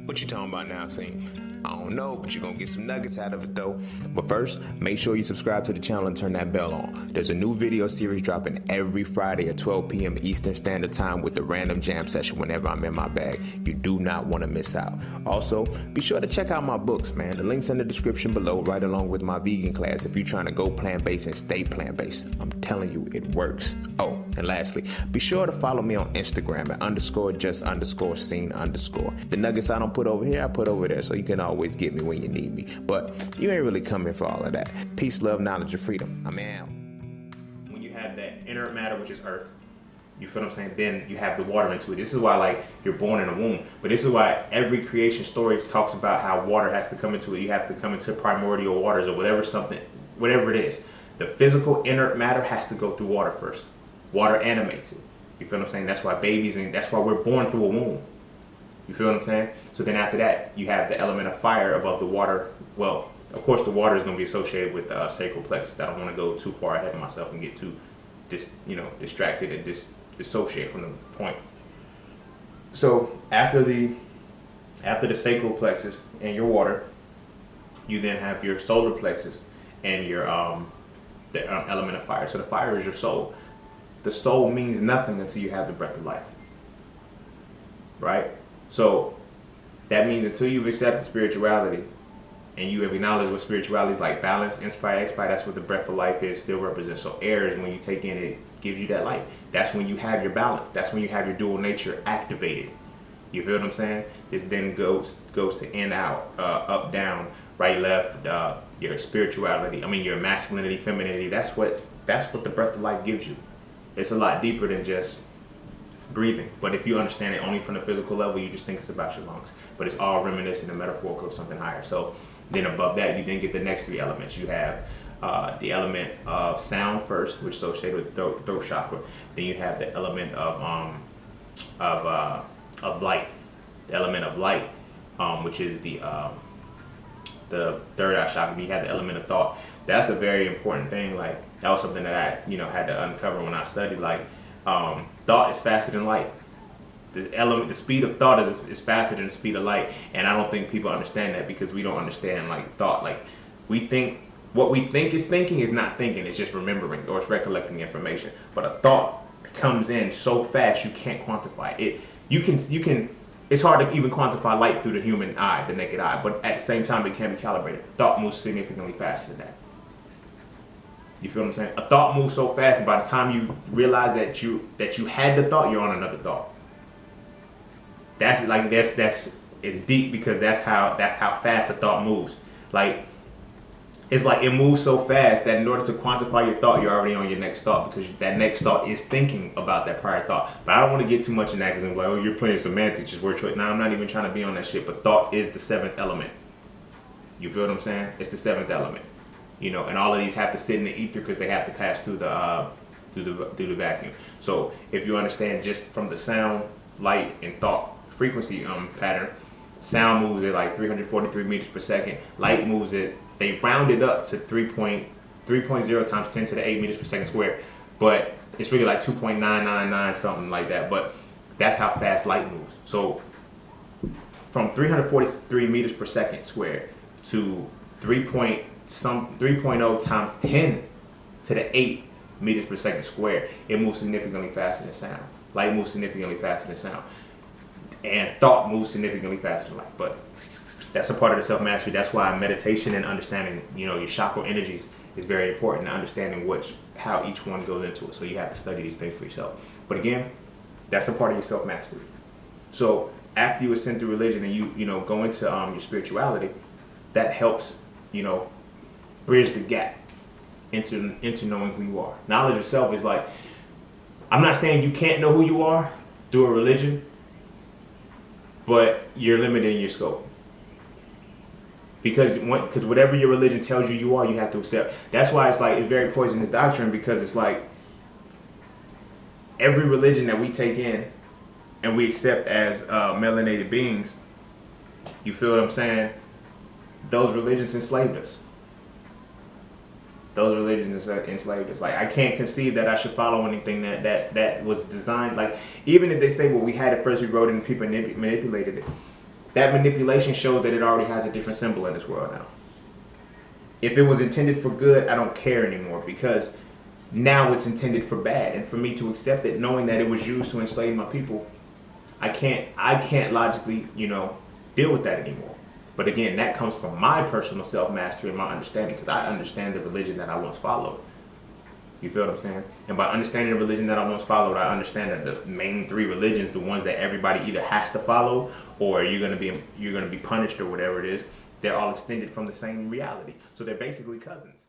What you talking about now, Cine? I don't know, but you're gonna get some nuggets out of it though. But first, make sure you subscribe to the channel and turn that bell on. There's a new video series dropping every Friday at 12 p.m. Eastern Standard Time with the random jam session whenever I'm in my bag. You do not want to miss out. Also, be sure to check out my books, man. The link's in the description below, right along with my vegan class if you're trying to go plant-based and stay plant-based. I'm telling you, it works. Oh, and lastly, be sure to follow me on Instagram at _just_scene_. The nuggets I don't put over here, I put over there, so you can always get me when you need me. But you ain't really coming for all of that. Peace, love, knowledge, and freedom. I'm out. When you have that inert matter, which is earth, you feel what I'm saying? Then you have the water into it. This is why, like, you're born in a womb. But this is why every creation story talks about how water has to come into it. You have to come into primordial waters or whatever it is. The physical inert matter has to go through water first. Water animates it. You feel what I'm saying? That's why that's why we're born through a womb. You feel what I'm saying? So then after that, you have the element of fire above the water. Well, of course, the water is going to be associated with the sacral plexus. I don't want to go too far ahead of myself and get too distracted and dissociate from the point. So after the sacral plexus and your water, you then have your solar plexus and your the element of fire. So the fire is your soul. The soul means nothing until you have the breath of life, right? So that means until you've accepted spirituality and you have acknowledged what spirituality is like, balance, inspire, expire, that's what the breath of life is, still represents. So air is when you take in, it gives you that life. That's when you have your balance. That's when you have your dual nature activated. You feel what I'm saying? This then goes to in, out, up, down, right, left, your spirituality, your masculinity, femininity. That's what the breath of life gives you. It's a lot deeper than just breathing. But if you understand it only from the physical level, you just think it's about your lungs. But it's all reminiscent and metaphorical of something higher. So then above that, you then get the next three elements. You have the element of sound first, which is associated with throat chakra. Then you have the element of light. The element of light, which is the third eye chakra. You have the element of thought. That's a very important thing. Like, that was something that I had to uncover when I studied. Like, thought is faster than light. The speed of thought is faster than the speed of light, and I don't think people understand that because we don't understand like thought. Like, we think what we think is thinking is not thinking; it's just remembering or it's recollecting information. But a thought comes in so fast you can't quantify it. You can. It's hard to even quantify light through the human eye, the naked eye. But at the same time, it can be calibrated. Thought moves significantly faster than that. You feel what I'm saying? A thought moves so fast that by the time you realize that you had the thought, you're on another thought. That's it's deep because that's how fast a thought moves. Like, it's like it moves so fast that in order to quantify your thought, you're already on your next thought because that next thought is thinking about that prior thought. But I don't want to get too much in that because I'm like, oh, you're playing semantics, just word choice. Now, I'm not even trying to be on that shit, but thought is the seventh element. You feel what I'm saying? It's the seventh element. And all of these have to sit in the ether because they have to pass through the vacuum. So if you understand just from the sound, light, and thought frequency pattern, sound moves at like 343 meters per second. Light moves it. They round it up to 3.0 times 10 to the 8 meters per second squared, but it's really like 2.999 something like that. But that's how fast light moves. So from 343 meters per second squared to 3.0 times 10 to the 8 meters per second squared, it moves significantly faster than sound. Light moves significantly faster than sound. And thought moves significantly faster than light. But that's a part of the self-mastery. That's why meditation and understanding, your chakra energies is very important, and understanding how each one goes into it. So you have to study these things for yourself. But again, that's a part of your self-mastery. So after you ascend through religion and you go into your spirituality, that helps, bridge the gap into knowing who you are. Knowledge of self is like, I'm not saying you can't know who you are through a religion, but you're limited in your scope. Because whatever your religion tells you are, you have to accept. That's why it's like a very poisonous doctrine, because it's like every religion that we take in and we accept as melanated beings, you feel what I'm saying? Those religions enslaved us. Those religions enslaved us. Like, I can't conceive that I should follow anything that was designed. Like, even if they say, well, we had it first, we wrote it, and people manipulated it. that manipulation shows that it already has a different symbol in this world now. If it was intended for good, I don't care anymore, because now it's intended for bad. And for me to accept it, knowing that it was used to enslave my people, I can't logically, deal with that anymore. But again, that comes from my personal self-mastery and my understanding, because I understand the religion that I once followed. You feel what I'm saying? And by understanding the religion that I once followed, I understand that the main three religions, the ones that everybody either has to follow or you're gonna be punished or whatever it is, they're all extended from the same reality. So they're basically cousins.